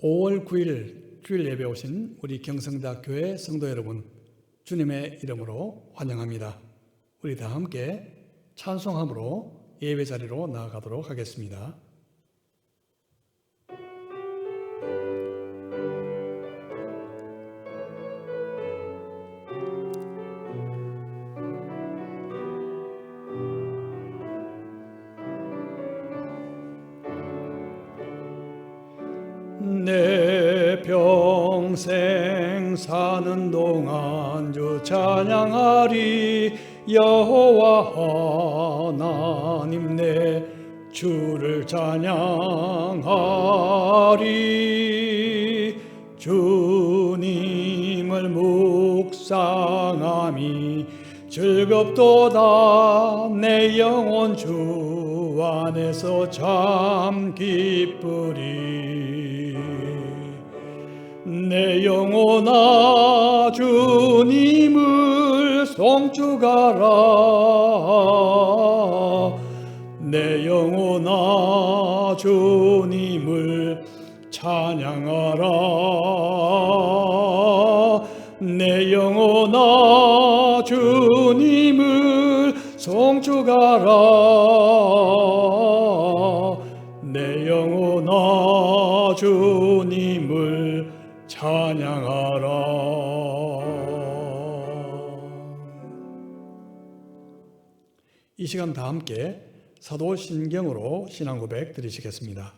5월 9일 주일 예배 오신 우리 경성대학 교회 성도 여러분, 주님의 이름으로 환영합니다. 우리 다 함께 찬송함으로 예배 자리로 나아가도록 하겠습니다. 내 평생 사는 동안 주 찬양하리. 여호와 하나님 내 주를 찬양하리. 주님을 묵상함이 즐겁도다. 내 영혼 주 안에서 참 기쁘리. 내 영혼아 주님을 송축하라. 내 영혼아 주님을 찬양하라. 내 영혼아 주님을 송축하라. 내 영혼아 주님을 찬양하라. 이 시간 다 함께 사도신경으로 신앙 고백 드리시겠습니다.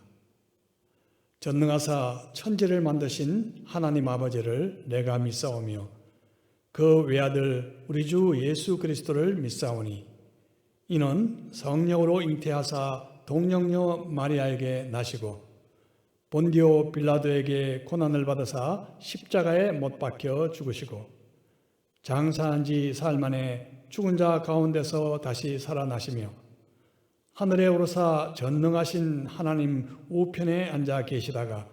전능하사 천지를 만드신 하나님 아버지를 내가 믿사오며 그 외아들 우리 주 예수 그리스도를 믿사오니 이는 성령으로 잉태하사 동정녀 마리아에게 나시고 본디오 빌라도에게 고난을 받으사 십자가에 못 박혀 죽으시고 장사한 지 사흘 만에 죽은 자 가운데서 다시 살아나시며 하늘에 오르사 전능하신 하나님 우편에 앉아 계시다가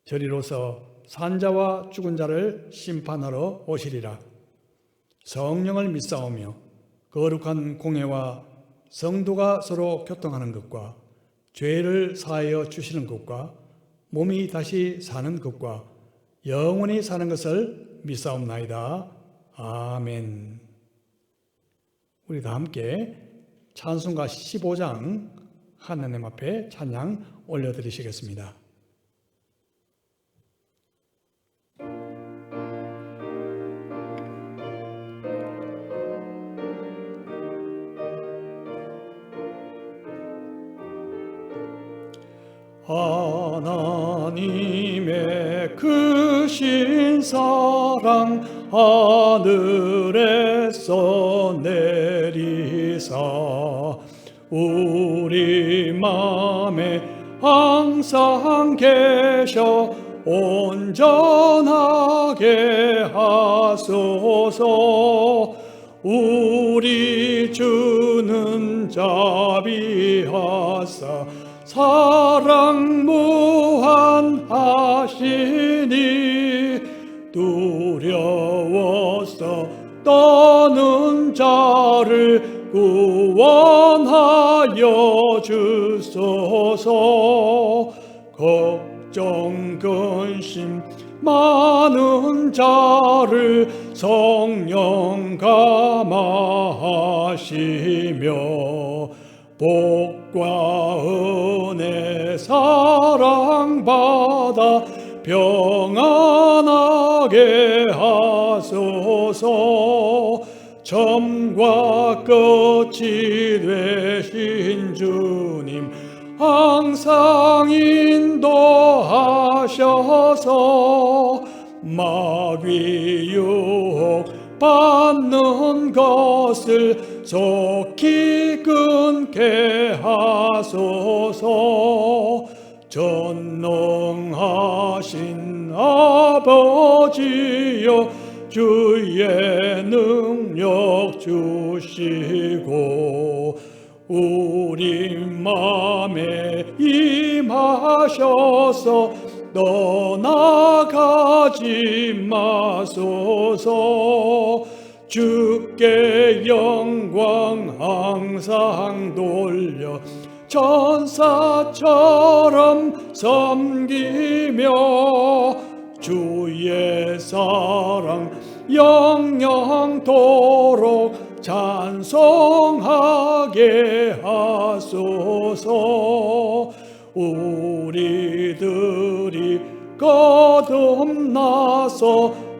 저리로서 산자와 죽은 자를 심판하러 오시리라. 성령을 믿사오며 거룩한 공회와 성도가 서로 교통하는 것과 죄를 사하여 주시는 것과 몸이 다시 사는 것과 영원히 사는 것을 믿사옵나이다. 아멘. 우리 다 함께 찬송가 15장 하나님 앞에 찬양 올려드리시겠습니다. 하나님의 크신 사랑 하늘에서 내리사 우리 맘에 항상 계셔 온전하게 하소서. 우리 주는 자비하사 사랑 무한하시니 두려워서 떠는 자를 구원하여 주소서. 걱정 근심 많은 자를 성령 감화하시며 복과 은혜 사랑받아 평안하게 하소서. 처음과 끝이 되신 주님 항상 인도하셔서 마귀 유혹 받는 것을 속히 끊게 하소서. 전능하신 아버지여 주의 능력 주시고 우리 맘에 임하셔서 떠나가지 마소서. 주께 영광 항상 돌려 천사처럼 섬기며 주의 사랑 영영토록 찬송하게 하소서. 우리들이 거듭나서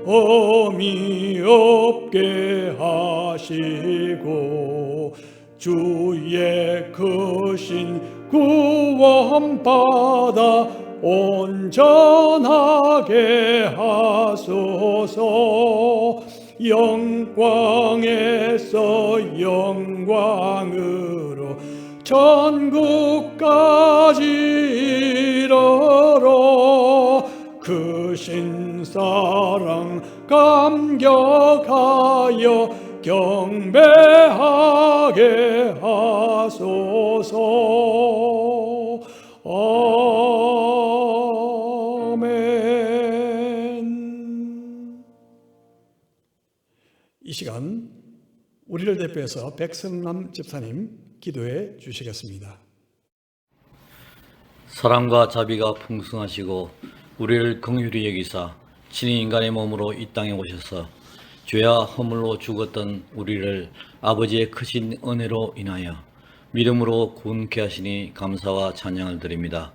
험이 없게 하시고 주의 크신 구원받아 온전하게 하소서. 영광에서 영광으로 천국까지 이르러 크신 사랑 감격하여 경배하게 하소서. 아멘. 이 시간 우리를 대표해서 백성남 집사님 기도해 주시겠습니다. 사랑과 자비가 풍성하시고 우리를 긍휼히 여기사 친히 인간의 몸으로 이 땅에 오셔서 죄와 허물로 죽었던 우리를 아버지의 크신 은혜로 인하여 믿음으로 구원케 하시니 감사와 찬양을 드립니다.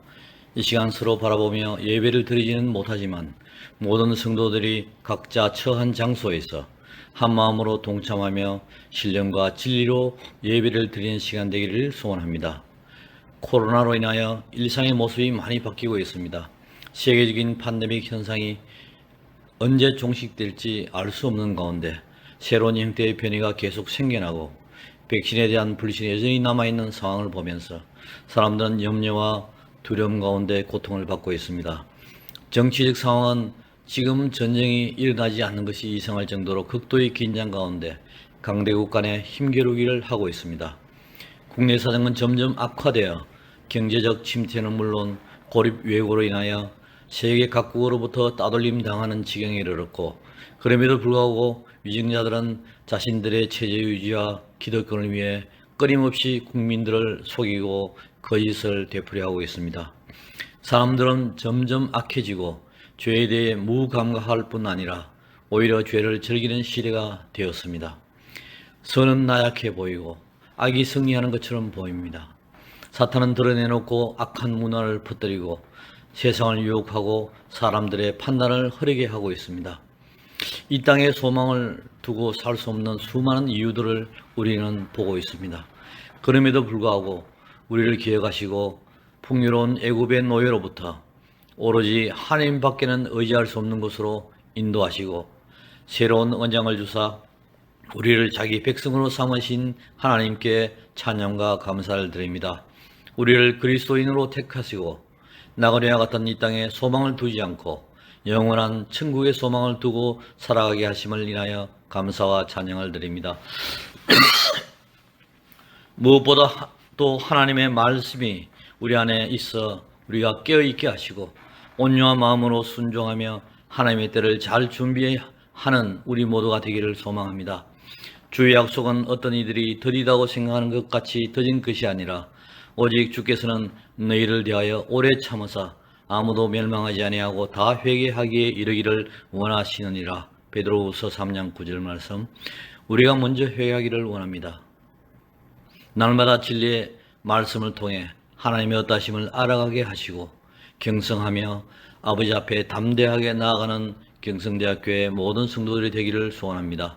이 시간 서로 바라보며 예배를 드리지는 못하지만 모든 성도들이 각자 처한 장소에서 한마음으로 동참하며 신령과 진리로 예배를 드리는 시간 되기를 소원합니다. 코로나로 인하여 일상의 모습이 많이 바뀌고 있습니다. 세계적인 팬데믹 현상이 언제 종식될지 알 수 없는 가운데 새로운 형태의 변이가 계속 생겨나고 백신에 대한 불신이 여전히 남아있는 상황을 보면서 사람들은 염려와 두려움 가운데 고통을 받고 있습니다. 정치적 상황은 지금 전쟁이 일어나지 않는 것이 이상할 정도로 극도의 긴장 가운데 강대국 간의 힘겨루기를 하고 있습니다. 국내 사정은 점점 악화되어 경제적 침체는 물론 고립 외고로 인하여 세계 각국으로부터 따돌림 당하는 지경에 이르렀고, 그럼에도 불구하고 위증자들은 자신들의 체제 유지와 기득권을 위해 끊임없이 국민들을 속이고 거짓을 되풀이하고 있습니다. 사람들은 점점 악해지고 죄에 대해 무감각할 뿐 아니라 오히려 죄를 즐기는 시대가 되었습니다. 선은 나약해 보이고 악이 승리하는 것처럼 보입니다. 사탄은 드러내놓고 악한 문화를 퍼뜨리고 세상을 유혹하고 사람들의 판단을 흐리게 하고 있습니다. 이 땅에 소망을 두고 살 수 없는 수많은 이유들을 우리는 보고 있습니다. 그럼에도 불구하고 우리를 기억하시고 풍요로운 애굽의 노예로부터 오로지 하나님밖에는 의지할 수 없는 곳으로 인도하시고 새로운 언장을 주사 우리를 자기 백성으로 삼으신 하나님께 찬양과 감사를 드립니다. 우리를 그리스도인으로 택하시고 나그네와 같은 이 땅에 소망을 두지 않고 영원한 천국의 소망을 두고 살아가게 하심을 인하여 감사와 찬양을 드립니다. 무엇보다 또 하나님의 말씀이 우리 안에 있어 우리가 깨어있게 하시고 온유한 마음으로 순종하며 하나님의 때를 잘 준비하는 우리 모두가 되기를 소망합니다. 주의 약속은 어떤 이들이 더디다고 생각하는 것 같이 더딘 것이 아니라 오직 주께서는 너희를 대하여 오래 참으사 아무도 멸망하지 아니하고 다 회개하기에 이르기를 원하시느니라. 베드로후서 3장 9절 말씀. 우리가 먼저 회개하기를 원합니다. 날마다 진리의 말씀을 통해 하나님의 어떠하심을 알아가게 하시고 경성하며 아버지 앞에 담대하게 나아가는 경성대학교의 모든 성도들이 되기를 소원합니다.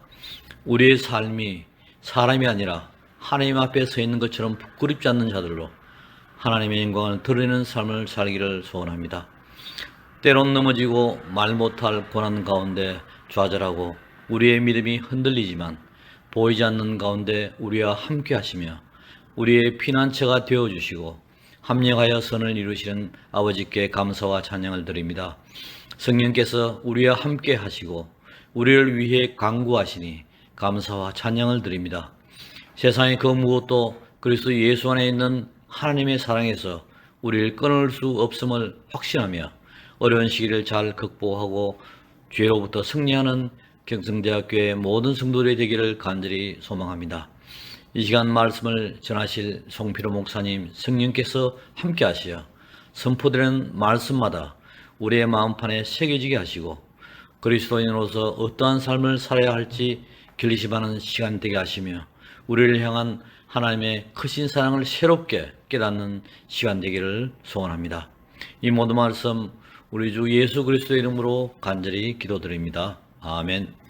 우리의 삶이 사람이 아니라 하나님 앞에 서 있는 것처럼 부끄럽지 않는 자들로 하나님의 영광을 드러내는 삶을 살기를 소원합니다. 때론 넘어지고 말 못할 고난 가운데 좌절하고 우리의 믿음이 흔들리지만 보이지 않는 가운데 우리와 함께 하시며 우리의 피난처가 되어주시고 합력하여 선을 이루시는 아버지께 감사와 찬양을 드립니다. 성령께서 우리와 함께 하시고 우리를 위해 간구하시니 감사와 찬양을 드립니다. 세상의 그 무엇도 그리스도 예수 안에 있는 하나님의 사랑에서 우리를 끊을 수 없음을 확신하며 어려운 시기를 잘 극복하고 죄로부터 승리하는 경성대학교의 모든 성도들이 되기를 간절히 소망합니다. 이 시간 말씀을 전하실 송필호 목사님 성령께서 함께 하시어 선포되는 말씀마다 우리의 마음판에 새겨지게 하시고 그리스도인으로서 어떠한 삶을 살아야 할지 결심하는 시간 되게 하시며 우리를 향한 하나님의 크신 사랑을 새롭게 깨닫는 시간 되기를 소원합니다. 이 모든 말씀 우리 주 예수 그리스도의 이름으로 간절히 기도드립니다. 아멘.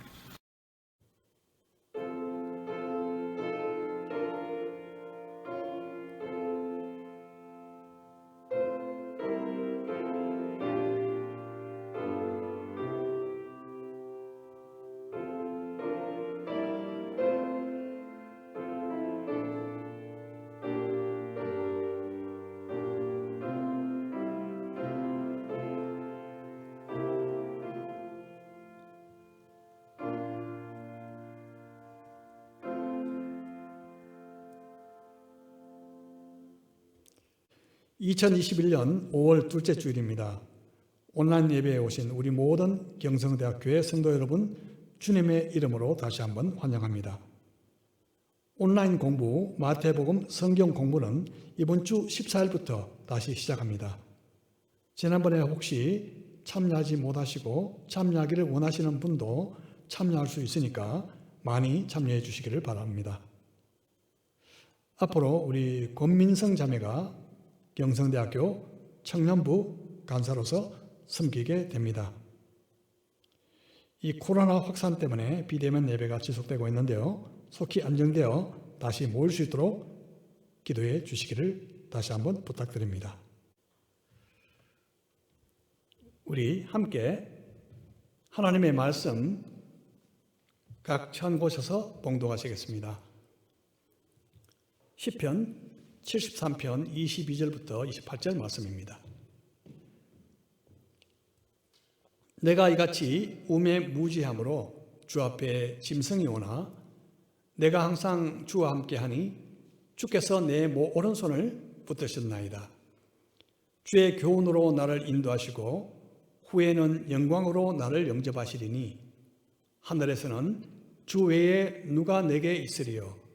(2021년 5월) 둘째 주일입니다. 온라인 예배에 오신 우리 모든 경성대학교의 성도 여러분, 주님의 이름으로 다시 한번 환영합니다. 온라인 공부 마태복음 성경 공부는 이번 주 14일부터 다시 시작합니다. 지난번에 혹시 참여하지 못하시고 참여하기를 원하시는 분도 참여할 수 있으니까 많이 참여해 주시기를 바랍니다. 앞으로 우리 권민성 자매가 경성대학교 청년부 간사로서 섬기게 됩니다. 이 코로나 확산 때문에 비대면 예배가 지속되고 있는데요. 속히 안정되어 다시 모일 수 있도록 기도해 주시기를 다시 한번 부탁드립니다. 우리 함께 하나님의 말씀 각 천 곳에서 봉독하시겠습니다. 시편 73편 22절부터 28절 말씀입니다. 내가 이같이 우매무지함으로 주 앞에 짐승이 오나 내가 항상 주와 함께하니 주께서 내 오른손을 붙드셨나이다. 주의 교훈으로 나를 인도하시고 후에는 영광으로 나를 영접하시리니 하늘에서는 주 외에 누가 내게 있으리요.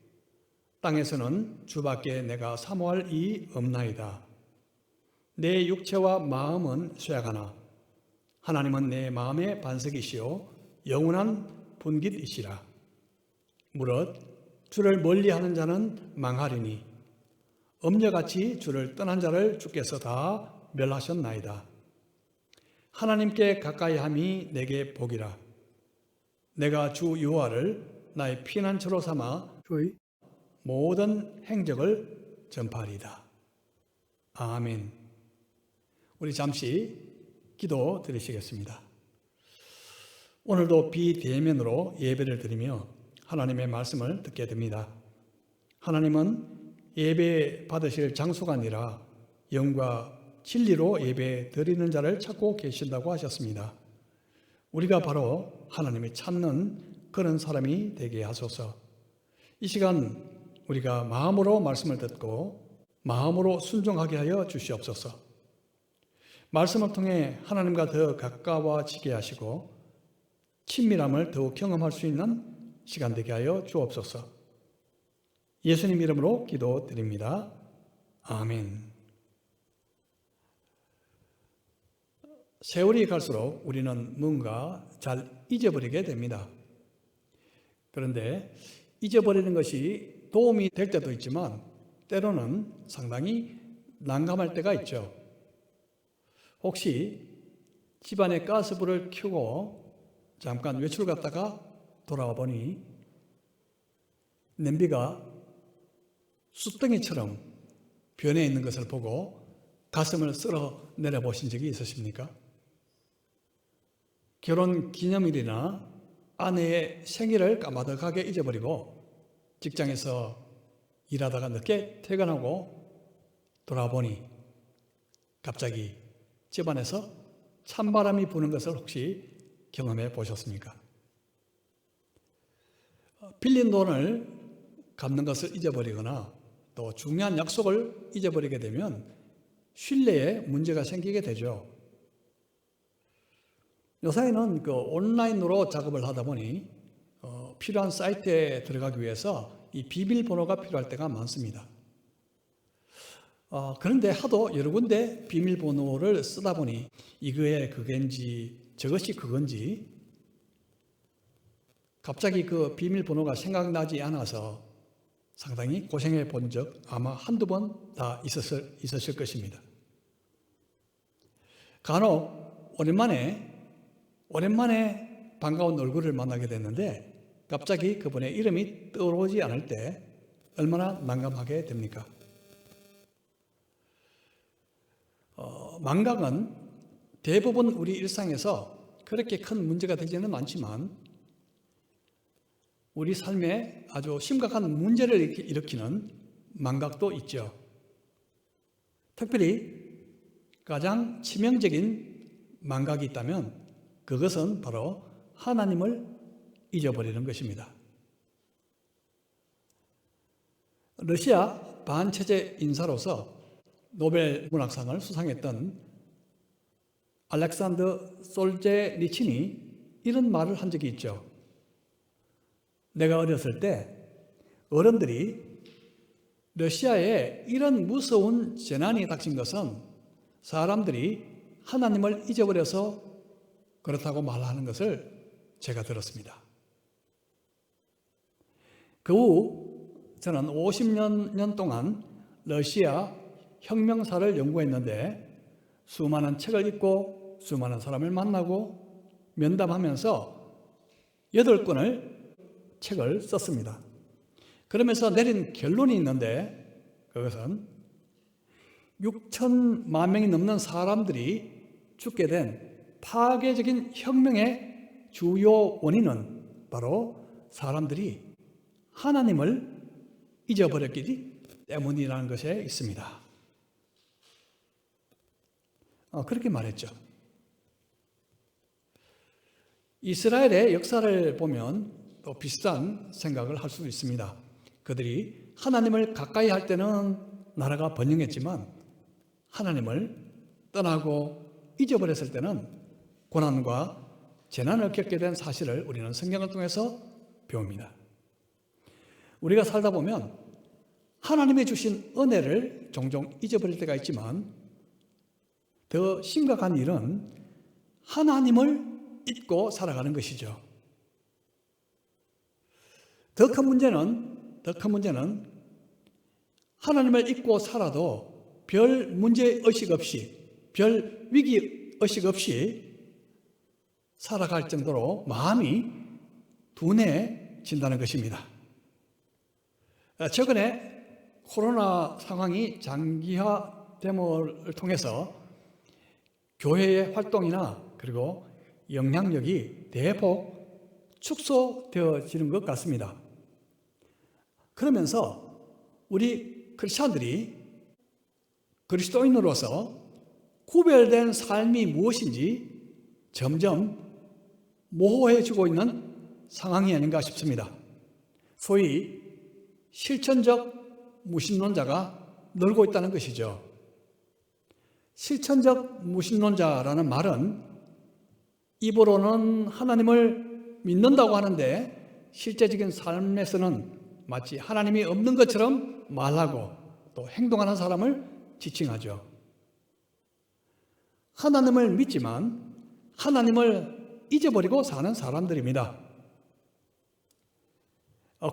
땅에서는 주밖에 내가 사모할 이 없나이다. 내 육체와 마음은 쇠하가나 하나님은 내 마음의 반석이시요 영원한 분깃이시라. 무릇 주를 멀리하는 자는 망하리니 엄녀같이 주를 떠난 자를 주께서 다 멸하셨나이다. 하나님께 가까이함이 내게 복이라. 내가 주 여호와를 나의 피난처로 삼아 주의 모든 행적을 전파하리이다. 아멘. 우리 잠시 기도 드리시겠습니다. 오늘도 비대면으로 예배를 드리며 하나님의 말씀을 듣게 됩니다. 하나님은 예배 받으실 장소가 아니라 영과 진리로 예배 드리는 자를 찾고 계신다고 하셨습니다. 우리가 바로 하나님이 찾는 그런 사람이 되게 하소서. 이 시간 우리가 마음으로 말씀을 듣고 마음으로 순종하게 하여 주시옵소서. 말씀을 통해 하나님과 더 가까워지게 하시고 친밀함을 더욱 경험할 수 있는 시간 되게 하여 주옵소서. 예수님 이름으로 기도드립니다. 아멘. 세월이 갈수록 우리는 뭔가 잘 잊어버리게 됩니다. 그런데 잊어버리는 것이 도움이 될 때도 있지만 때로는 상당히 난감할 때가 있죠. 혹시 집안에 가스불을 켜고 잠깐 외출 갔다가 돌아와 보니 냄비가 숯덩이처럼 변해 있는 것을 보고 가슴을 쓸어 내려보신 적이 있으십니까? 결혼 기념일이나 아내의 생일을 까마득하게 잊어버리고 직장에서 일하다가 늦게 퇴근하고 돌아보니 갑자기 집안에서 찬바람이 부는 것을 혹시 경험해 보셨습니까? 빌린 돈을 갚는 것을 잊어버리거나 또 중요한 약속을 잊어버리게 되면 신뢰에 문제가 생기게 되죠. 요새는 온라인으로 작업을 하다 보니 필요한 사이트에 들어가기 위해서 이 비밀번호가 필요할 때가 많습니다. 그런데 하도 여러 군데 비밀번호를 쓰다 보니 이거에 그건지 저것이 그건지 갑자기 그 비밀번호가 생각나지 않아서 상당히 고생해 본 적 아마 한두 번 다 있었을 것입니다. 간혹 오랜만에 반가운 얼굴을 만나게 됐는데 갑자기 그분의 이름이 떠오르지 않을 때 얼마나 난감하게 됩니까? 망각은 대부분 우리 일상에서 그렇게 큰 문제가 되지는 않지만 우리 삶에 아주 심각한 문제를 일으키는 망각도 있죠. 특별히 가장 치명적인 망각이 있다면 그것은 바로 하나님을 잊어버리는 것입니다. 러시아 반체제 인사로서 노벨 문학상을 수상했던 알렉산더 솔제니친이 이런 말을 한 적이 있죠. 내가 어렸을 때 어른들이 러시아에 이런 무서운 재난이 닥친 것은 사람들이 하나님을 잊어버려서 그렇다고 말하는 것을 제가 들었습니다. 그 후 저는 50년 동안 러시아 혁명사를 연구했는데 수많은 책을 읽고 수많은 사람을 만나고 면담하면서 8권을 책을 썼습니다. 그러면서 내린 결론이 있는데 그것은 6천만 명이 넘는 사람들이 죽게 된 파괴적인 혁명의 주요 원인은 바로 사람들이 하나님을 잊어버렸기 때문이라는 것에 있습니다. 그렇게 말했죠. 이스라엘의 역사를 보면 또 비슷한 생각을 할 수도 있습니다. 그들이 하나님을 가까이 할 때는 나라가 번영했지만 하나님을 떠나고 잊어버렸을 때는 고난과 재난을 겪게 된 사실을 우리는 성경을 통해서 배웁니다. 우리가 살다 보면 하나님이 주신 은혜를 종종 잊어버릴 때가 있지만 더 심각한 일은 하나님을 잊고 살아가는 것이죠. 더 큰 문제는 하나님을 잊고 살아도 별 문제의식 없이, 별 위기의식 없이 살아갈 정도로 마음이 둔해진다는 것입니다. 최근에 코로나 상황이 장기화됨을 통해서 교회의 활동이나 그리고 영향력이 대폭 축소되어지는 것 같습니다. 그러면서 우리 크리스찬들이 그리스도인으로서 구별된 삶이 무엇인지 점점 모호해지고 있는 상황이 아닌가 싶습니다. 소위 실천적 무신론자가 늘고 있다는 것이죠. 실천적 무신론자라는 말은 입으로는 하나님을 믿는다고 하는데 실제적인 삶에서는 마치 하나님이 없는 것처럼 말하고 또 행동하는 사람을 지칭하죠. 하나님을 믿지만 하나님을 잊어버리고 사는 사람들입니다.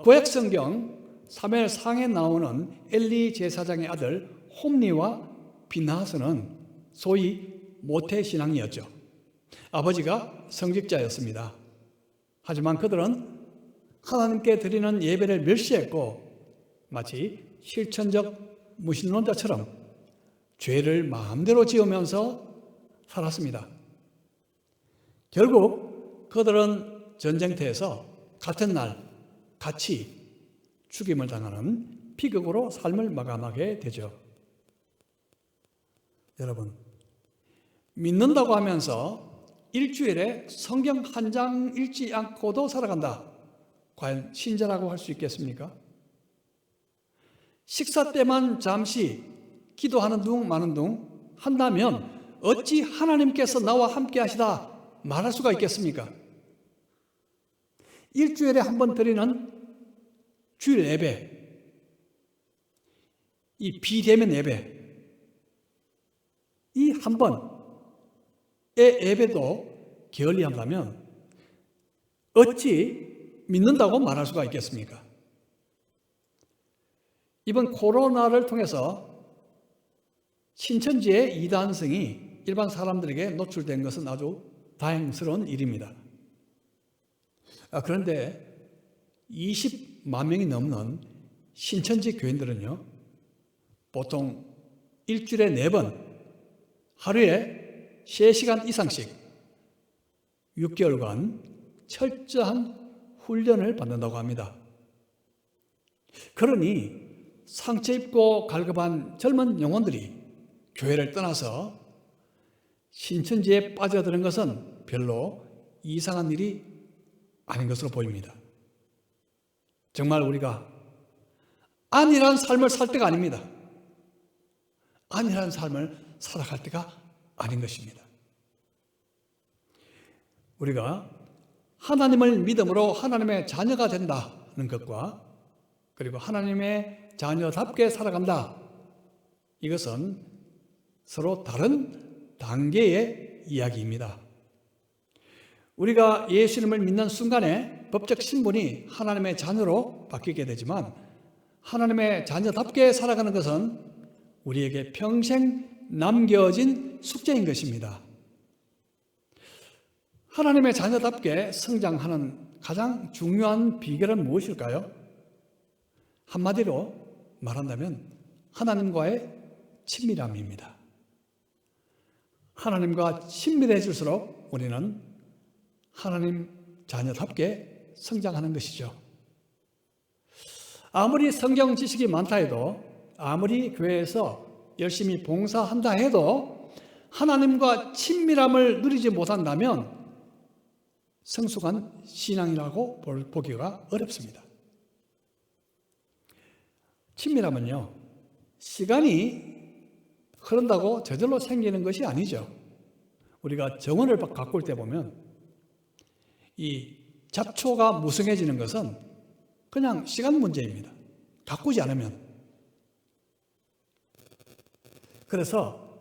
구약성경 사무엘상에 나오는 엘리 제사장의 아들 홈리와 비나하스는 소위 모태신앙이었죠. 아버지가 성직자였습니다. 하지만 그들은 하나님께 드리는 예배를 멸시했고 마치 실천적 무신론자처럼 죄를 마음대로 지으면서 살았습니다. 결국 그들은 전쟁터에서 같은 날 같이 죽임을 당하는 비극으로 삶을 마감하게 되죠. 여러분, 믿는다고 하면서 일주일에 성경 한 장 읽지 않고도 살아간다. 과연 신자라고 할 수 있겠습니까? 식사 때만 잠시 기도하는 둥 마는 둥 한다면 어찌 하나님께서 나와 함께 하시다 말할 수가 있겠습니까? 일주일에 한 번 드리는 주일 예배, 이 비대면 예배, 이 한 번의 예배도 게을리한다면 어찌 믿는다고 말할 수가 있겠습니까? 이번 코로나를 통해서 신천지의 이단성이 일반 사람들에게 노출된 것은 아주 다행스러운 일입니다. 그런데 20만 명이 넘는 신천지 교인들은요, 보통 일주일에 4번, 하루에 3시간 이상씩 6개월간 철저한 훈련을 받는다고 합니다. 그러니 상처 입고 갈급한 젊은 영혼들이 교회를 떠나서 신천지에 빠져드는 것은 별로 이상한 일이 아닌 것으로 보입니다. 정말 우리가 안일한 삶을 살 때가 아닙니다. 안일한 삶을 살아갈 때가 아닌 것입니다. 우리가 하나님을 믿음으로 하나님의 자녀가 된다는 것과 그리고 하나님의 자녀답게 살아간다, 이것은 서로 다른 단계의 이야기입니다. 우리가 예수님을 믿는 순간에 법적 신분이 하나님의 자녀로 바뀌게 되지만 하나님의 자녀답게 살아가는 것은 우리에게 평생 남겨진 숙제인 것입니다. 하나님의 자녀답게 성장하는 가장 중요한 비결은 무엇일까요? 한마디로 말한다면 하나님과의 친밀함입니다. 하나님과 친밀해질수록 우리는 하나님 자녀답게 성장하는 것이죠. 아무리 성경 지식이 많다 해도, 아무리 교회에서 열심히 봉사한다 해도 하나님과 친밀함을 누리지 못한다면 성숙한 신앙이라고 보기가 어렵습니다. 친밀함은요, 시간이 흐른다고 저절로 생기는 것이 아니죠. 우리가 정원을 가꿀 때 보면 이 잡초가 무성해지는 것은 그냥 시간 문제입니다. 가꾸지 않으면. 그래서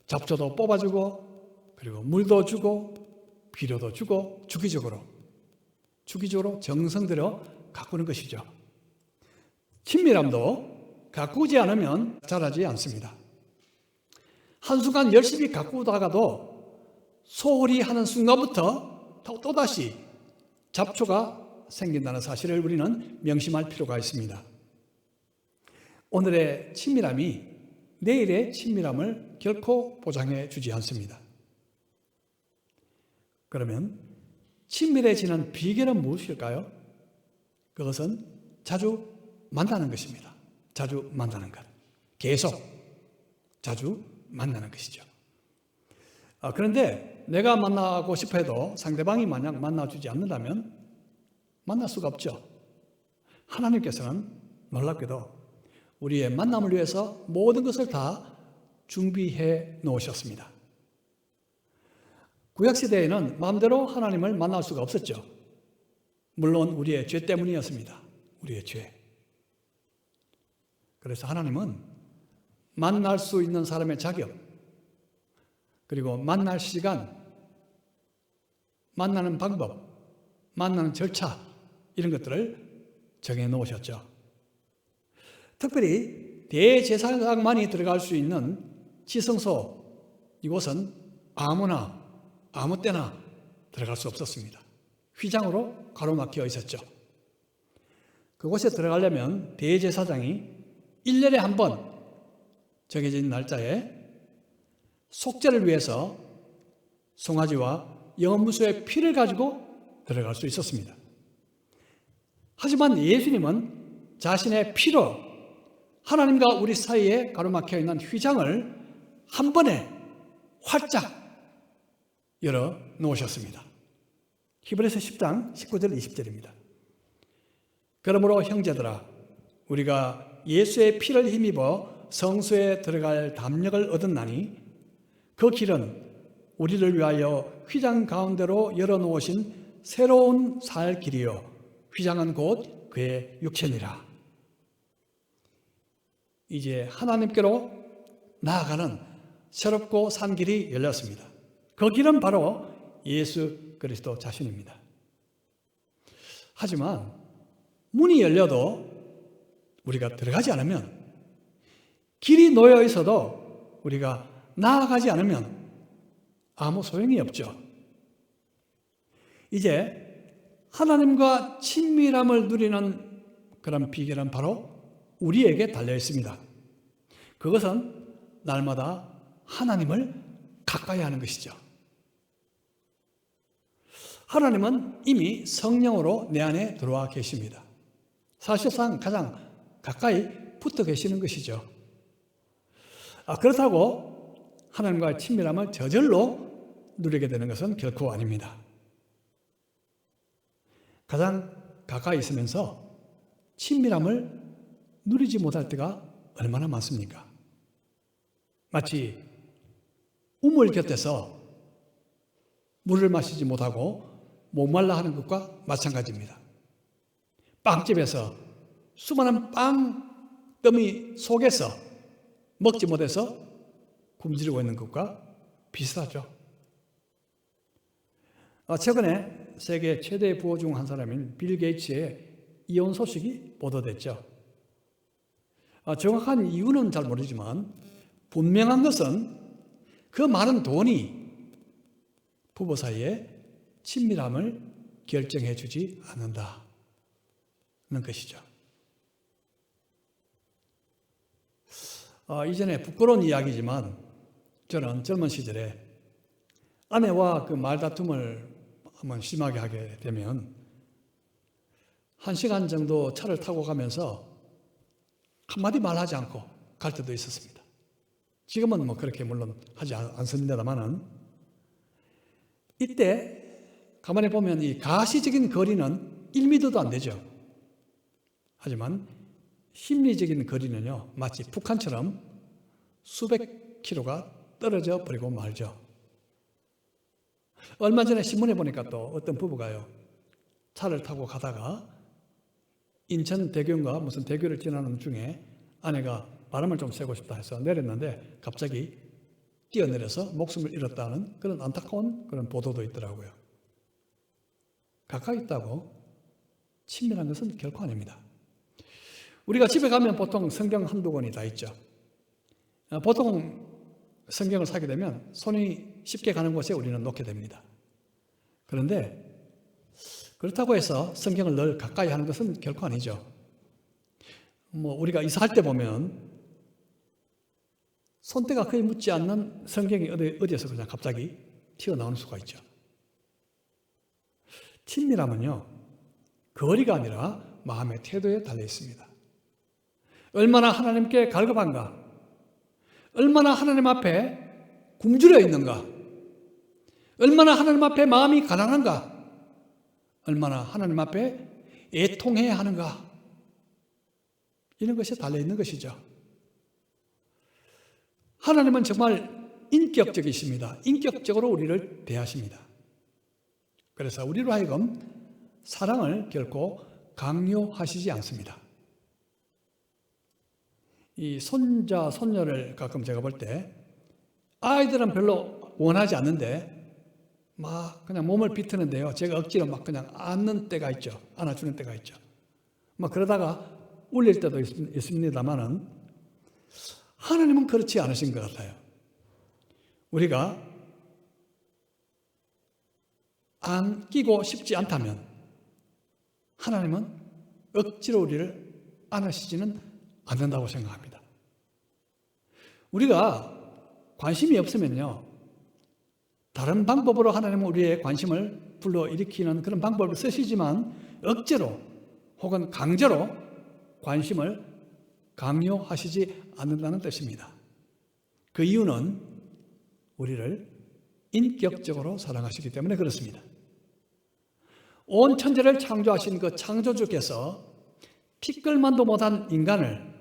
잡초도 뽑아주고 그리고 물도 주고 비료도 주고 주기적으로 정성 들여 가꾸는 것이죠. 친밀함도 가꾸지 않으면 자라지 않습니다. 한순간 열심히 가꾸다가도 소홀히 하는 순간부터 또다시 잡초가 생긴다는 사실을 우리는 명심할 필요가 있습니다. 오늘의 친밀함이 내일의 친밀함을 결코 보장해 주지 않습니다. 그러면 친밀해지는 비결은 무엇일까요? 그것은 자주 만나는 것입니다. 자주 만나는 것. 계속 자주 만나는 것이죠. 그런데 내가 만나고 싶어 해도 상대방이 만약 만나주지 않는다면 만날 수가 없죠. 하나님께서는 놀랍게도 우리의 만남을 위해서 모든 것을 다 준비해 놓으셨습니다. 구약시대에는 마음대로 하나님을 만날 수가 없었죠. 물론 우리의 죄 때문이었습니다. 우리의 죄. 그래서 하나님은 만날 수 있는 사람의 자격, 그리고 만날 시간, 만나는 방법, 만나는 절차, 이런 것들을 정해 놓으셨죠. 특별히 대제사장만이 들어갈 수 있는 지성소, 이곳은 아무나 아무 때나 들어갈 수 없었습니다. 휘장으로 가로막혀 있었죠. 그곳에 들어가려면 대제사장이 1년에 한 번 정해진 날짜에 속죄를 위해서 송아지와 영원무소의 피를 가지고 들어갈 수 있었습니다. 하지만 예수님은 자신의 피로 하나님과 우리 사이에 가로막혀 있는 휘장을 한 번에 활짝 열어 놓으셨습니다. 히브리서 10장 19절 20절입니다. 그러므로 형제들아, 우리가 예수의 피를 힘입어 성소에 들어갈 담력을 얻었나니 그 길은 우리를 위하여 휘장 가운데로 열어놓으신 새로운 살 길이요, 휘장은 곧 그의 육체니라. 이제 하나님께로 나아가는 새롭고 산 길이 열렸습니다. 그 길은 바로 예수 그리스도 자신입니다. 하지만 문이 열려도 우리가 들어가지 않으면, 길이 놓여 있어도 우리가 나아가지 않으면 아무 소용이 없죠. 이제 하나님과 친밀함을 누리는 그런 비결은 바로 우리에게 달려 있습니다. 그것은 날마다 하나님을 가까이 하는 것이죠. 하나님은 이미 성령으로 내 안에 들어와 계십니다. 사실상 가장 가까이 붙어 계시는 것이죠. 그렇다고 하나님과의 친밀함을 저절로 누리게 되는 것은 결코 아닙니다. 가장 가까이 있으면서 친밀함을 누리지 못할 때가 얼마나 많습니까? 마치 우물 곁에서 물을 마시지 못하고 목말라 하는 것과 마찬가지입니다. 빵집에서 수많은 빵 더미 속에서 먹지 못해서 굶주리고 있는 것과 비슷하죠. 최근에 세계 최대 부호 중 한 사람인 빌 게이츠의 이혼 소식이 보도됐죠. 정확한 이유는 잘 모르지만 분명한 것은 그 많은 돈이 부부 사이에 친밀함을 결정해 주지 않는다는 것이죠. 이전에 부끄러운 이야기지만 저는 젊은 시절에 아내와 그 말다툼을 한번 심하게 하게 되면 1시간 정도 차를 타고 가면서 한마디 말하지 않고 갈 때도 있었습니다. 지금은 뭐 그렇게 물론 하지 않습니다만은, 이때 가만히 보면 이 가시적인 거리는 1m도 안 되죠. 하지만 심리적인 거리는요, 마치 북한처럼 수백 킬로가 떨어져 버리고 말죠. 얼마 전에 신문에 보니까 또 어떤 부부가요, 차를 타고 가다가 인천 대교인가 무슨 대교를 지나는 중에 아내가 바람을 좀 쐬고 싶다 해서 내렸는데 갑자기 뛰어내려서 목숨을 잃었다는 그런 안타까운 그런 보도도 있더라고요. 가까이 있다고 친밀한 것은 결코 아닙니다. 우리가 집에 가면 보통 성경 한두 권이 다 있죠. 보통 성경을 사게 되면 손이 쉽게 가는 곳에 우리는 놓게 됩니다. 그런데 그렇다고 해서 성경을 늘 가까이 하는 것은 결코 아니죠. 우리가 이사할 때 보면 손때가 거의 묻지 않는 성경이 어디에서 그냥 갑자기 튀어나오는 수가 있죠. 친밀함은요, 거리가 아니라 마음의 태도에 달려 있습니다. 얼마나 하나님께 갈급한가, 얼마나 하나님 앞에 굶주려 있는가, 얼마나 하나님 앞에 마음이 가난한가, 얼마나 하나님 앞에 애통해야 하는가, 이런 것이 달려있는 것이죠. 하나님은 정말 인격적이십니다. 인격적으로 우리를 대하십니다. 그래서 우리로 하여금 사랑을 결코 강요하시지 않습니다. 이 손자, 손녀를 가끔 제가 볼 때 아이들은 별로 원하지 않는데 막 그냥 몸을 비트는데요, 제가 억지로 막 그냥 안는 때가 있죠. 안아주는 때가 있죠. 막 그러다가 울릴 때도 있습니다만은 하나님은 그렇지 않으신 것 같아요. 우리가 안기고 싶지 않다면 하나님은 억지로 우리를 안으시지는 않는다고 생각합니다. 우리가 관심이 없으면요, 다른 방법으로 하나님은 우리의 관심을 불러일으키는 그런 방법을 쓰시지만 억지로 혹은 강제로 관심을 강요하시지 않는다는 뜻입니다. 그 이유는 우리를 인격적으로 사랑하시기 때문에 그렇습니다. 온 천지를 창조하신 그 창조주께서 피끌만도 못한 인간을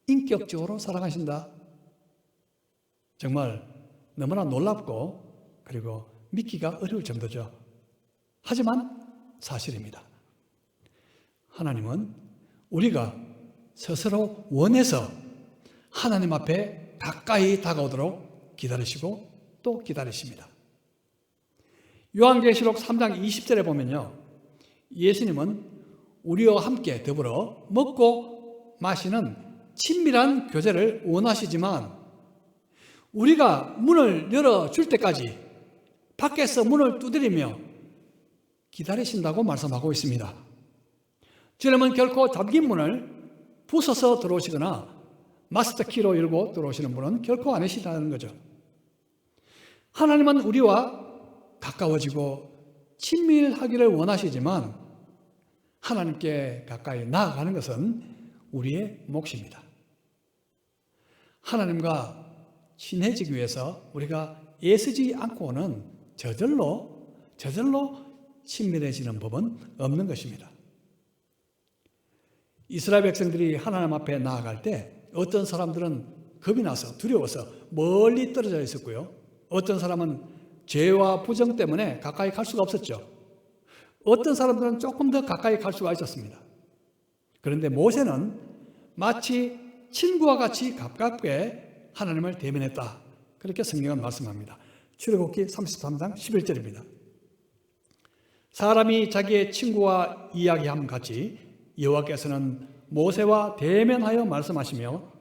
인격적으로 사랑하신다. 정말 너무나 놀랍고 그리고 믿기가 어려울 정도죠. 하지만 사실입니다. 하나님은 우리가 스스로 원해서 하나님 앞에 가까이 다가오도록 기다리시고 또 기다리십니다. 요한계시록 3장 20절에 보면요, 예수님은 우리와 함께 더불어 먹고 마시는 친밀한 교제를 원하시지만 우리가 문을 열어줄 때까지 밖에서 문을 두드리며 기다리신다고 말씀하고 있습니다. 주님은 결코 잠긴 문을 부숴서 들어오시거나 마스터키로 열고 들어오시는 분은 결코 아니시다는 거죠. 하나님은 우리와 가까워지고 친밀하기를 원하시지만 하나님께 가까이 나아가는 것은 우리의 몫입니다. 하나님과 친해지기 위해서 우리가 애쓰지 않고는 저절로 친밀해지는 법은 없는 것입니다. 이스라엘 백성들이 하나님 앞에 나아갈 때 어떤 사람들은 겁이 나서 두려워서 멀리 떨어져 있었고요. 어떤 사람은 죄와 부정 때문에 가까이 갈 수가 없었죠. 어떤 사람들은 조금 더 가까이 갈 수가 있었습니다. 그런데 모세는 마치 친구와 같이 가깝게 하나님을 대면했다. 그렇게 성경은 말씀합니다. 출애굽기 33장 11절입니다. 사람이 자기의 친구와 이야기함 같이 여호와께서는 모세와 대면하여 말씀하시며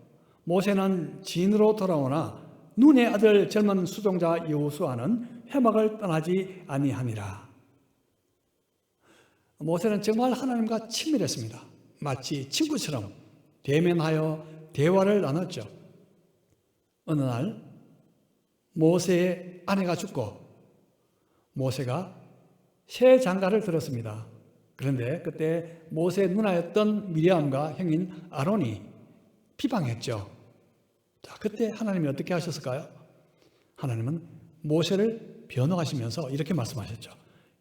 모세는 진으로 돌아오나 눈의 아들 젊은 수종자 여호수아는 회막을 떠나지 아니하니라. 모세는 정말 하나님과 친밀했습니다. 마치 친구처럼 대면하여 대화를 나눴죠. 어느 날 모세의 아내가 죽고 모세가 새 장가를 들었습니다. 그런데 그때 모세의 누나였던 미리암과 형인 아론이 비방했죠. 자, 그때 하나님이 어떻게 하셨을까요? 하나님은 모세를 변호하시면서 이렇게 말씀하셨죠.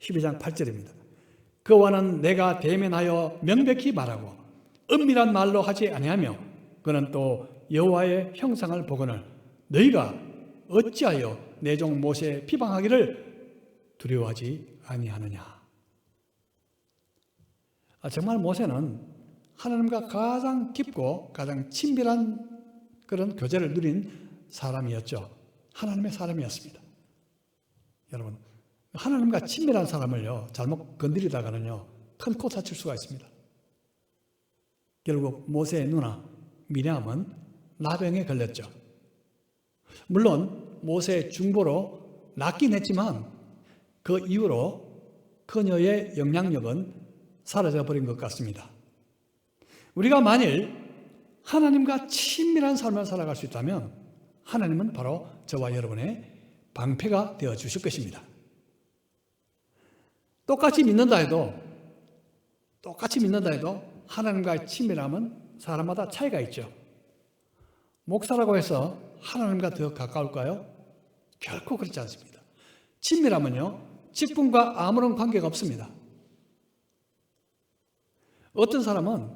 12장 8절입니다. 그와는 내가 대면하여 명백히 말하고 은밀한 말로 하지 아니하며 그는 또 여호와의 형상을 보거늘 너희가 어찌하여 내 종 모세 비방하기를 두려워하지 아니하느냐. 정말 모세는 하나님과 가장 깊고 가장 친밀한 그런 교제를 누린 사람이었죠. 하나님의 사람이었습니다. 여러분, 하나님과 친밀한 사람을요 잘못 건드리다가는요 큰 코 다칠 수가 있습니다. 결국 모세의 누나 미리암은 나병에 걸렸죠. 물론 모세의 중보로 낫긴 했지만 그 이후로 그녀의 영향력은 사라져버린 것 같습니다. 우리가 만일 하나님과 친밀한 삶을 살아갈 수 있다면 하나님은 바로 저와 여러분의 방패가 되어주실 것입니다. 똑같이 믿는다 해도 하나님과의 친밀함은 사람마다 차이가 있죠. 목사라고 해서 하나님과 더 가까울까요? 결코 그렇지 않습니다. 친밀함은요 직분과 아무런 관계가 없습니다. 어떤 사람은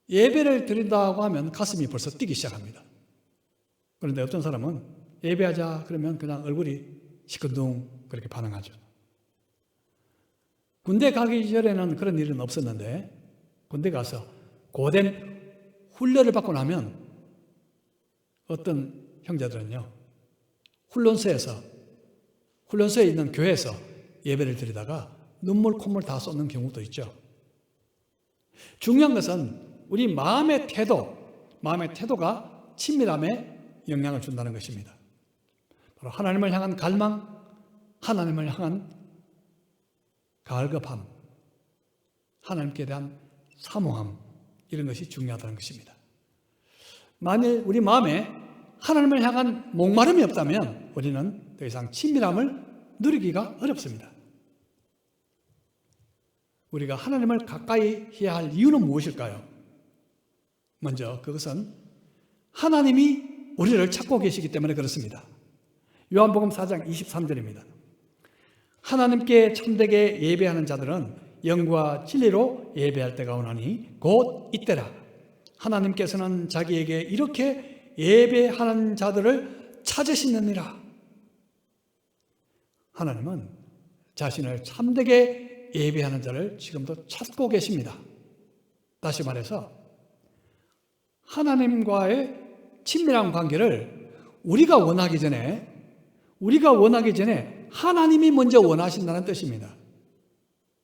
예배를 드린다고 하면 가슴이 벌써 뛰기 시작합니다. 그런데 어떤 사람은 예배하자 그러면 그냥 얼굴이 시큰둥 그렇게 반응하죠. 군대 가기 전에는 그런 일은 없었는데 군대 가서 고된 훈련을 받고 나면 어떤 형제들은요 훈련소에 있는 교회에서 예배를 드리다가 눈물 콧물 다 쏟는 경우도 있죠. 중요한 것은 우리 마음의 태도가 친밀함에 영향을 준다는 것입니다. 바로 하나님을 향한 갈망, 하나님을 향한 갈급함, 하나님께 대한 사모함, 이런 것이 중요하다는 것입니다. 만일 우리 마음에 하나님을 향한 목마름이 없다면 우리는 더 이상 친밀함을 누리기가 어렵습니다. 우리가 하나님을 가까이 해야 할 이유는 무엇일까요? 먼저 그것은 하나님이 우리를 찾고 계시기 때문에 그렇습니다. 요한복음 4장 23절입니다. 하나님께 참되게 예배하는 자들은 영과 진리로 예배할 때가 오나니 곧 이때라. 하나님께서는 자기에게 이렇게 예배하는 자들을 찾으시느니라. 하나님은 자신을 참되게 예배하는 자를 지금도 찾고 계십니다. 다시 말해서 하나님과의 친밀한 관계를 우리가 원하기 전에 하나님이 먼저 원하신다는 뜻입니다.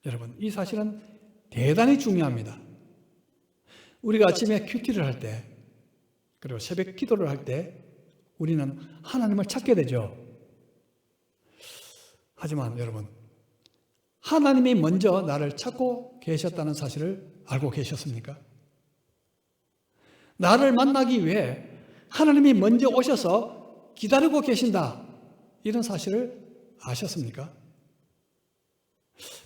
여러분, 이 사실은 대단히 중요합니다. 우리가 아침에 큐티를 할 때, 그리고 새벽 기도를 할 때 우리는 하나님을 찾게 되죠. 하지만 여러분, 하나님이 먼저 나를 찾고 계셨다는 사실을 알고 계셨습니까? 나를 만나기 위해 하나님이 먼저 오셔서 기다리고 계신다, 이런 사실을 아셨습니까?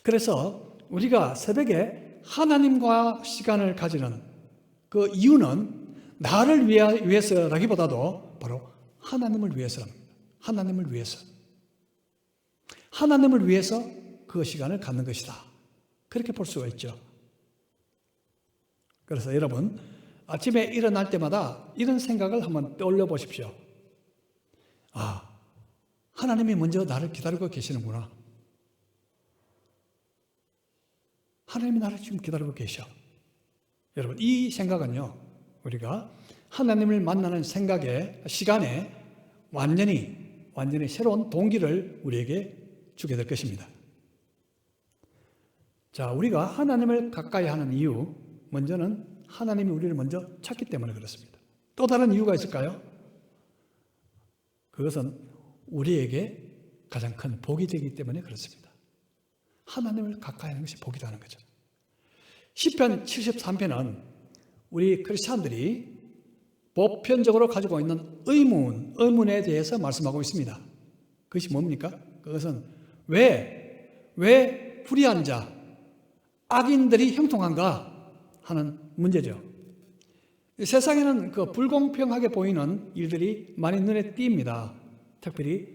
그래서 우리가 새벽에 하나님과 시간을 가지는 그 이유는 나를 위해서라기보다도 바로 하나님을 위해서랍니다. 하나님을 위해서 그 시간을 갖는 것이다, 그렇게 볼 수가 있죠. 그래서 여러분, 아침에 일어날 때마다 이런 생각을 한번 떠올려 보십시오. 아, 하나님이 먼저 나를 기다리고 계시는구나. 하나님이 나를 지금 기다리고 계셔. 여러분, 이 생각은요, 우리가 하나님을 만나는 시간에 완전히 새로운 동기를 우리에게 주게 될 것입니다. 자, 우리가 하나님을 가까이 하는 이유, 먼저는 하나님이 우리를 먼저 찾기 때문에 그렇습니다. 또 다른 이유가 있을까요? 그것은 우리에게 가장 큰 복이 되기 때문에 그렇습니다. 하나님을 가까이 하는 것이 복이라는 거죠. 시편 73편은 우리 크리스찬들이 보편적으로 가지고 있는 의문에 대해서 말씀하고 있습니다. 그것이 뭡니까? 그것은 왜 불의한 자, 악인들이 형통한가 하는 문제죠. 세상에는 그 불공평하게 보이는 일들이 많이 눈에 띕니다. 특별히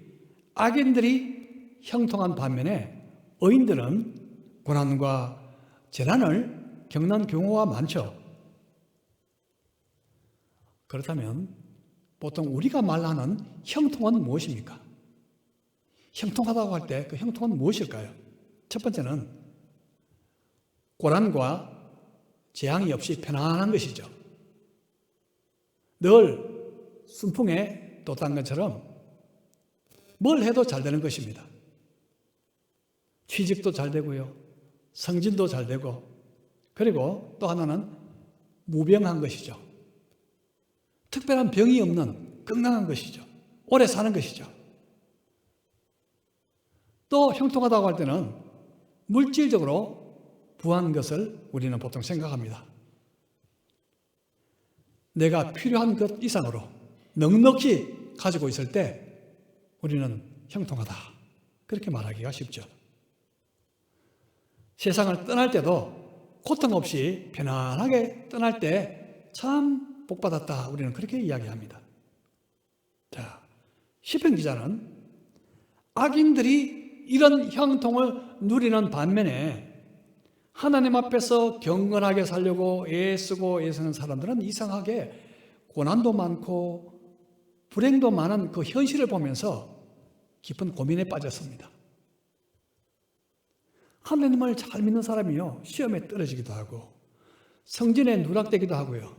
악인들이 형통한 반면에 의인들은 고난과 재난을 겪는 경우가 많죠. 그렇다면 보통 우리가 말하는 형통은 무엇입니까? 형통하다고 할 때 그 형통은 무엇일까요? 첫 번째는 고난과 재앙이 없이 편안한 것이죠. 늘 순풍에 돛단 것처럼 뭘 해도 잘 되는 것입니다. 취직도 잘 되고요, 성진도 잘 되고, 그리고 또 하나는 무병한 것이죠. 특별한 병이 없는 건강한 것이죠. 오래 사는 것이죠. 또 형통하다고 할 때는 물질적으로 부한 것을 우리는 보통 생각합니다. 내가 필요한 것 이상으로 넉넉히 가지고 있을 때 우리는 형통하다, 그렇게 말하기가 쉽죠. 세상을 떠날 때도 고통 없이 편안하게 떠날 때 참 복받았다, 우리는 그렇게 이야기합니다. 자, 시편 기자는 악인들이 이런 형통을 누리는 반면에 하나님 앞에서 경건하게 살려고 애쓰고 애쓰는 사람들은 이상하게 고난도 많고 불행도 많은 그 현실을 보면서 깊은 고민에 빠졌습니다. 하나님을 잘 믿는 사람이요, 시험에 떨어지기도 하고 성진에 누락되기도 하고요,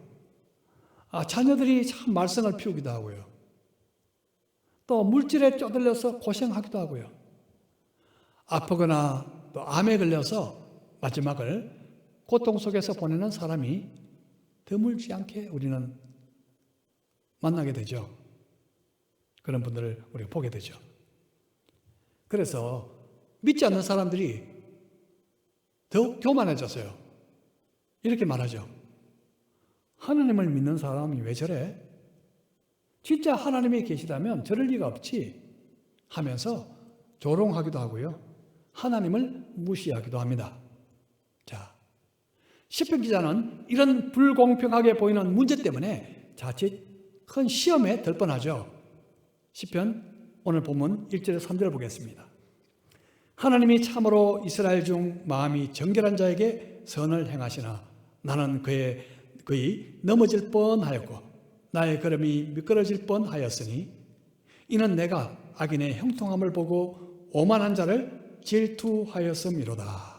자녀들이 참 말썽을 피우기도 하고요, 또 물질에 쪼들려서 고생하기도 하고요, 아프거나 또 암에 걸려서 마지막을 고통 속에서 보내는 사람이 드물지 않게 우리는 만나게 되죠. 그런 분들을 우리가 보게 되죠. 그래서 믿지 않는 사람들이 더욱 교만해졌어요. 이렇게 말하죠. 하나님을 믿는 사람이 왜 저래? 진짜 하나님이 계시다면 저럴 리가 없지 하면서 조롱하기도 하고요, 하나님을 무시하기도 합니다. 자, 시편 기자는 이런 불공평하게 보이는 문제 때문에 자칫 큰 시험에 들 뻔하죠. 시편 오늘 본문 1절에서 3절 보겠습니다. 하나님이 참으로 이스라엘 중 마음이 정결한 자에게 선을 행하시나 나는 그의 넘어질 뻔하였고 나의 걸음이 미끄러질 뻔하였으니 이는 내가 악인의 형통함을 보고 오만한 자를 질투하였음이로다.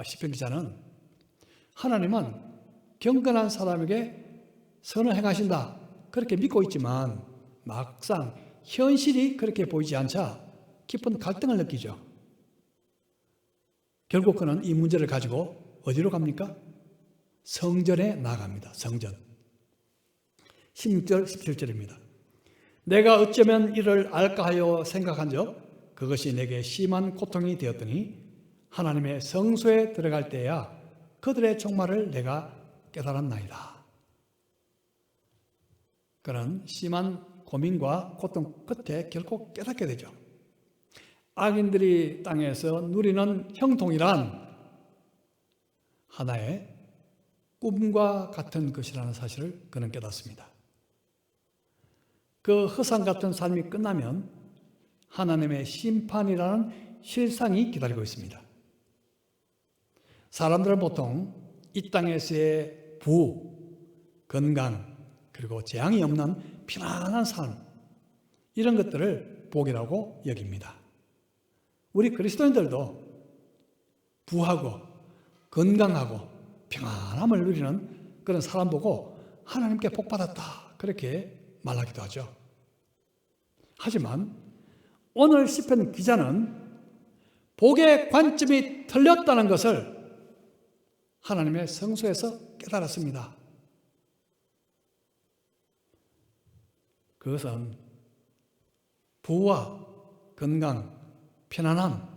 시편 기자는 하나님은 경건한 사람에게 선을 행하신다 그렇게 믿고 있지만 막상 현실이 그렇게 보이지 않자 깊은 갈등을 느끼죠. 결국 그는 이 문제를 가지고 어디로 갑니까? 성전에 나아갑니다. 성전. 16절, 17절입니다. 내가 어쩌면 이를 알까 하여 생각한 적 그것이 내게 심한 고통이 되었더니 하나님의 성소에 들어갈 때야 그들의 종말을 내가 깨달았나이다. 그는 심한 고민과 고통 끝에 결코 깨닫게 되죠. 악인들이 땅에서 누리는 형통이란 하나의 꿈과 같은 것이라는 사실을 그는 깨닫습니다. 그 허상 같은 삶이 끝나면 하나님의 심판이라는 실상이 기다리고 있습니다. 사람들은 보통 이 땅에서의 부, 건강, 그리고 재앙이 없는 편안한 삶, 이런 것들을 복이라고 여깁니다. 우리 그리스도인들도 부하고 건강하고 평안함을 누리는 그런 사람 보고 하나님께 복받았다 그렇게 말하기도 하죠. 하지만 오늘 시편 기자는 복의 관점이 틀렸다는 것을 하나님의 성소에서 깨달았습니다. 그것은 부와 건강, 편안함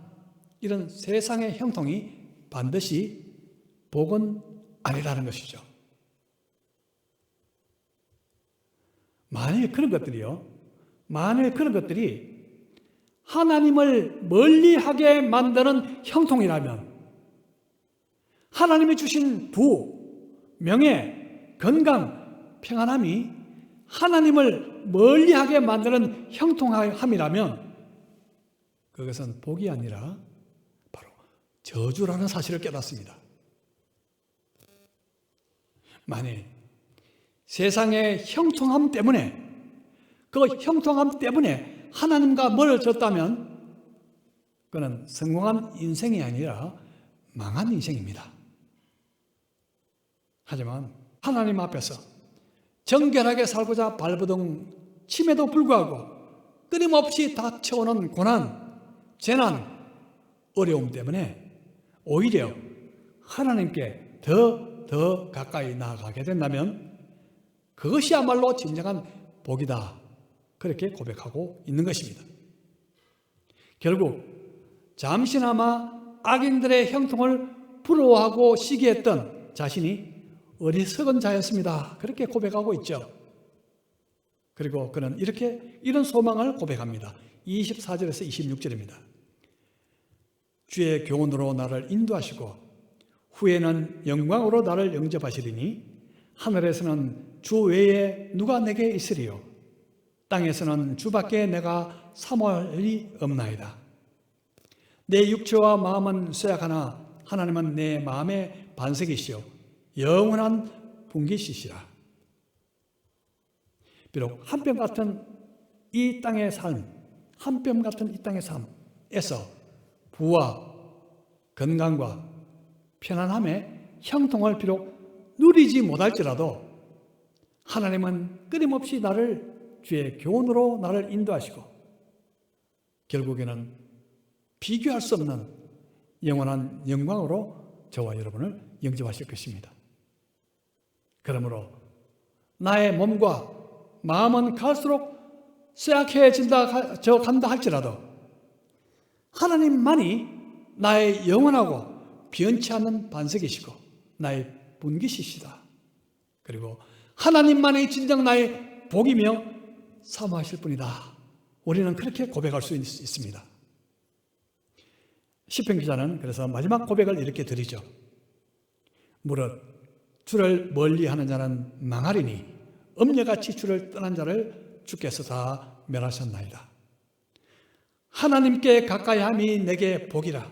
이런 세상의 형통이 반드시 복은 아니라는 것이죠. 만일 그런 것들이 하나님을 멀리하게 만드는 형통이라면 하나님이 주신 부, 명예, 건강, 평안함이 하나님을 멀리하게 만드는 형통함이라면 그것은 복이 아니라 바로 저주라는 사실을 깨닫습니다. 만일 세상의 형통함 때문에 그 형통함 때문에 하나님과 멀어졌다면 그는 성공한 인생이 아니라 망한 인생입니다. 하지만 하나님 앞에서 정결하게 살고자 발버둥 침에도 불구하고 끊임없이 닥쳐오는 고난, 재난, 어려움 때문에 오히려 하나님께 더 가까이 나아가게 된다면 그것이야말로 진정한 복이다. 그렇게 고백하고 있는 것입니다. 결국 잠시나마 악인들의 형통을 부러워하고 시기했던 자신이 어리석은 자였습니다. 그렇게 고백하고 있죠. 그리고 그는 이런 소망을 고백합니다. 24절에서 26절입니다. 주의 교훈으로 나를 인도하시고 후에는 영광으로 나를 영접하시리니 하늘에서는 주 외에 누가 내게 있으리요 땅에서는 주밖에 내가 사모할 일이 없나이다. 내 육체와 마음은 쇠약하나 하나님은 내 마음의 반석이시요 영원한 분깃이시라. 비록 한뼘 같은 이 땅의 삶, 한뼘 같은 이 땅의 삶에서 부와 건강과 편안함의 형통을 비록 누리지 못할지라도 하나님은 끊임없이 나를 주의 교훈으로 나를 인도하시고 결국에는 비교할 수 없는 영원한 영광으로 저와 여러분을 영접하실 것입니다. 그러므로 나의 몸과 마음은 갈수록 쇠약해진다 할지라도 하나님만이 나의 영원하고 변치 않는 반석이시고 나의 분깃이시다. 그리고 하나님만이 진정 나의 복이며 사모하실 분이다. 우리는 그렇게 고백할 수 있습니다. 시편 기자는 그래서 마지막 고백을 이렇게 드리죠. 무릇 주를 멀리하는 자는 망하리니 엄녀같이 주를 떠난 자를 주께서 다 멸하셨나이다. 하나님께 가까이함이 내게 복이라.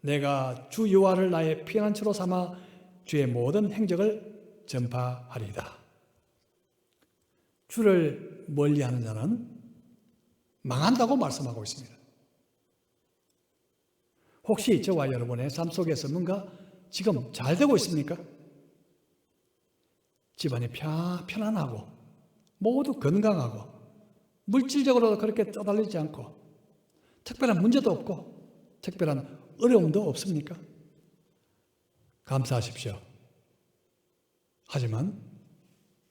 내가 주 여호와를 나의 피난처로 삼아 주의 모든 행적을 전파하리이다. 주를 멀리하는 자는 망한다고 말씀하고 있습니다. 혹시 저와 여러분의 삶 속에서 뭔가 지금 잘 되고 있습니까? 집안이 편안하고 모두 건강하고 물질적으로도 그렇게 떠달리지 않고 특별한 문제도 없고 특별한 어려움도 없습니까? 감사하십시오. 하지만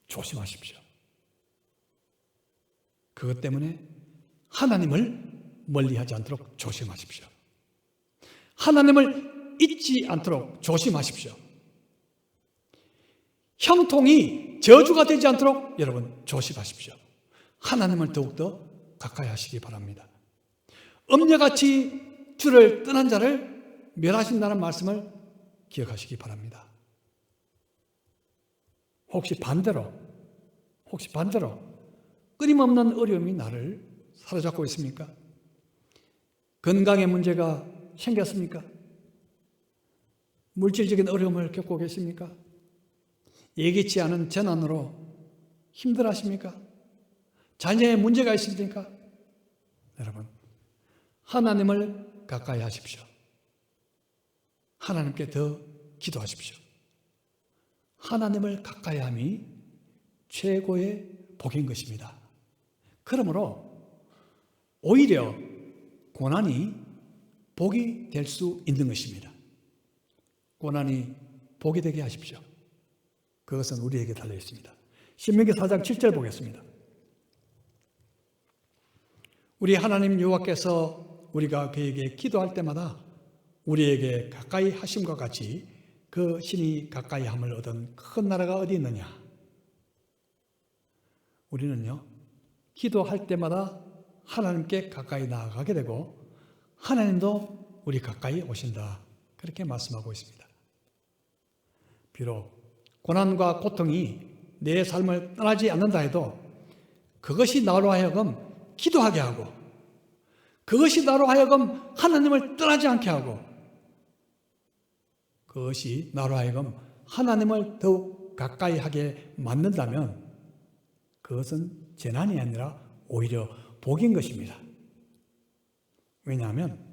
조심하십시오. 그것 때문에 하나님을 멀리하지 않도록 조심하십시오. 하나님을 잊지 않도록 조심하십시오. 형통이 저주가 되지 않도록 여러분 조심하십시오. 하나님을 더욱더 가까이 하시기 바랍니다. 음녀같이 주를 떠난 자를 멸하신다는 말씀을 기억하시기 바랍니다. 혹시 반대로 끊임없는 어려움이 나를 사로잡고 있습니까? 건강에 문제가 생겼습니까? 물질적인 어려움을 겪고 계십니까? 예기치 않은 재난으로 힘들어하십니까? 자녀에 문제가 있습니까? 여러분, 하나님을 가까이 하십시오. 하나님께 더 기도하십시오. 하나님을 가까이 함이 최고의 복인 것입니다. 그러므로 오히려 고난이 복이 될 수 있는 것입니다. 고난이 복이 되게 하십시오. 그것은 우리에게 달려 있습니다. 신명기 4장 7절 보겠습니다. 우리 하나님 여호와께서 우리가 그에게 기도할 때마다 우리에게 가까이 하심과 같이 그 신이 가까이 함을 얻은 큰 나라가 어디 있느냐? 우리는요, 기도할 때마다 하나님께 가까이 나아가게 되고 하나님도 우리 가까이 오신다. 그렇게 말씀하고 있습니다. 비록 고난과 고통이 내 삶을 떠나지 않는다 해도 그것이 나로 하여금 기도하게 하고 그것이 나로 하여금 하나님을 떠나지 않게 하고 그것이 나로 하여금 하나님을 더욱 가까이 하게 만든다면 그것은 재난이 아니라 오히려 복인 것입니다. 왜냐하면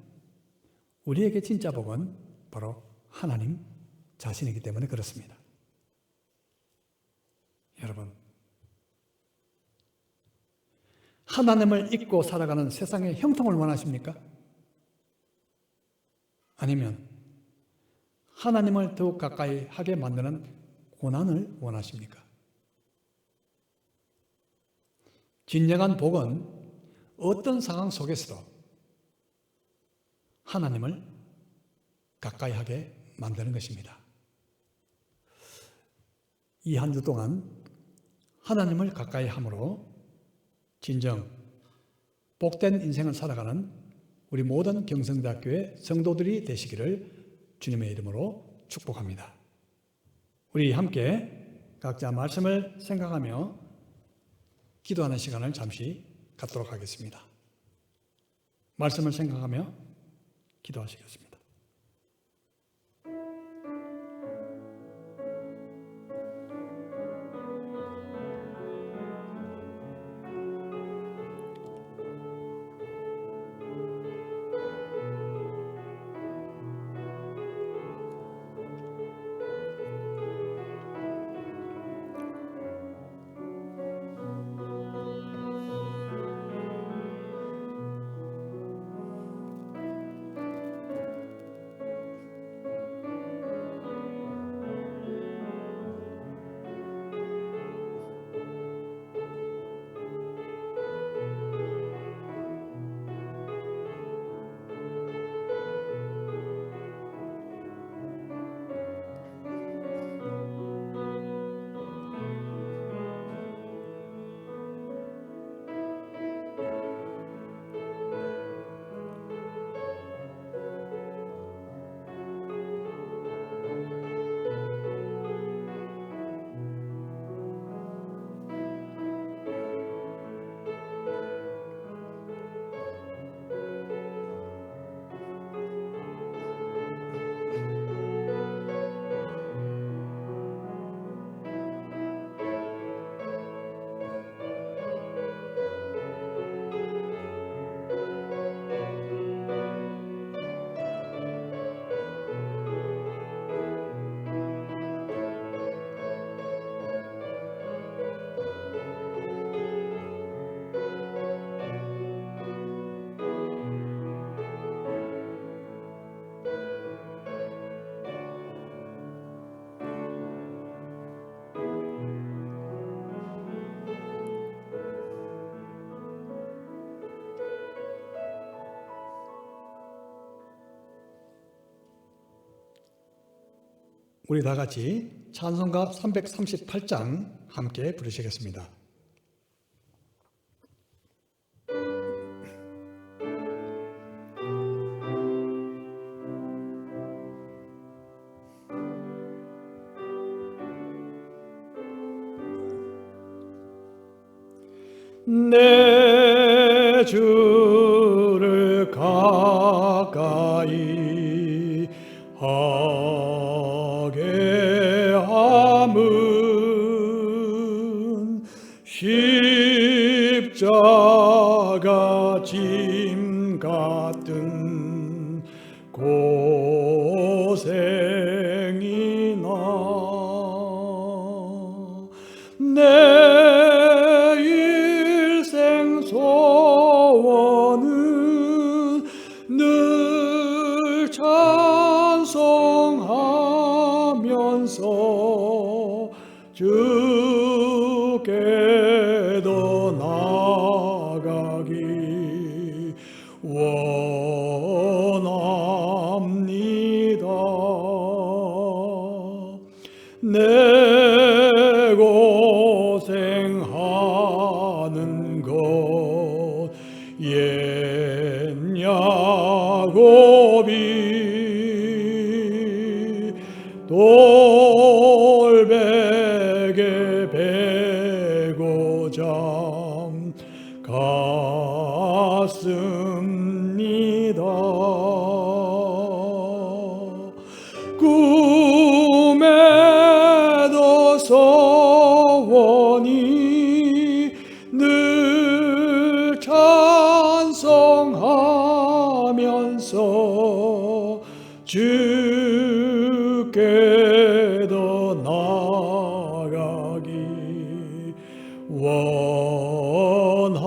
우리에게 진짜 복은 바로 하나님 자신이기 때문에 그렇습니다. 여러분, 하나님을 잊고 살아가는 세상의 형통을 원하십니까? 아니면 하나님을 더욱 가까이 하게 만드는 고난을 원하십니까? 진정한 복은 어떤 상황 속에서도 하나님을 가까이 하게 만드는 것입니다. 이 한 주 동안 하나님을 가까이 함으로 진정 복된 인생을 살아가는 우리 모든 경성대학교의 성도들이 되시기를 주님의 이름으로 축복합니다. 우리 함께 각자 말씀을 생각하며 기도하는 시간을 잠시 갖도록 하겠습니다. 말씀을 생각하며 기도하시겠습니다. 우리 다 같이 찬송가 338장 함께 부르시겠습니다. 내 주를 가까이 하게 함은 십자가 짐 같은 고생이나 내 일생 소원은 늘 찬송하면서 주께 더 나아가기 원합니다. 내 고생하는 것 옛 야곱이 돌베개 베고 잠 갔습니다. 꿈에도 소원이 늘 찬송하면서 주께 더 나아가기 원합니다.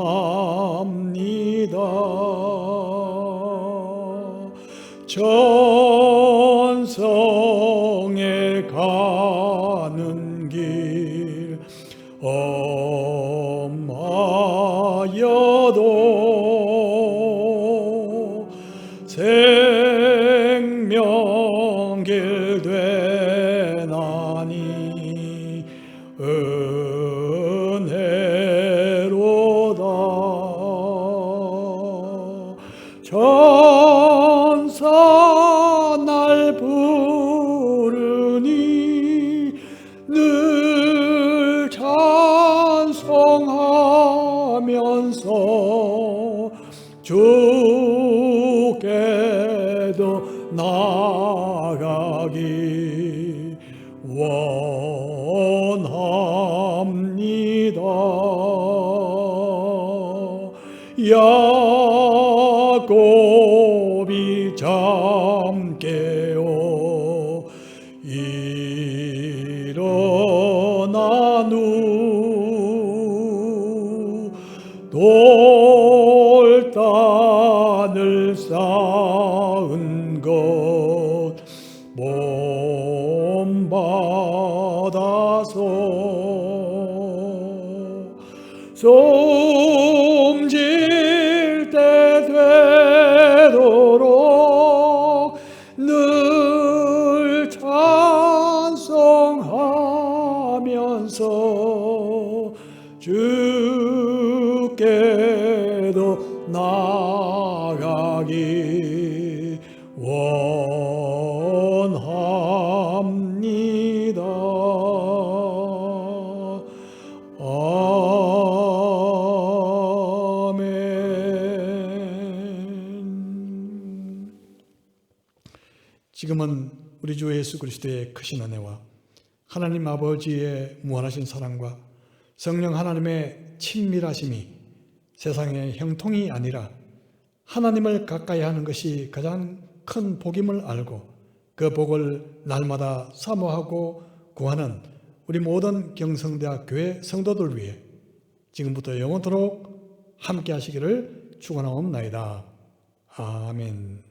천성에 가는 길 험하여도 생명길 되나니 은혜로다. 천사 날 부르니 늘 찬송하면서 주께도 나아가기 원합니다. 야곱이 잠 깨어 일어난 후 돌단을 쌓은 것 몸받아서 숨질 때 되도록 늘 찬송하면서 주께도 나아가기 원합니다. 아멘. 지금은 우리 주 예수 그리스도의 크신 은혜와 하나님 아버지의 무한하신 사랑과 성령 하나님의 친밀하심이 세상의 형통이 아니라 하나님을 가까이 하는 것이 가장 큰 복임을 알고 그 복을 날마다 사모하고 구하는 우리 모든 경성대학 교회 성도들 위해 지금부터 영원토록 함께 하시기를 축원하옵나이다. 아멘.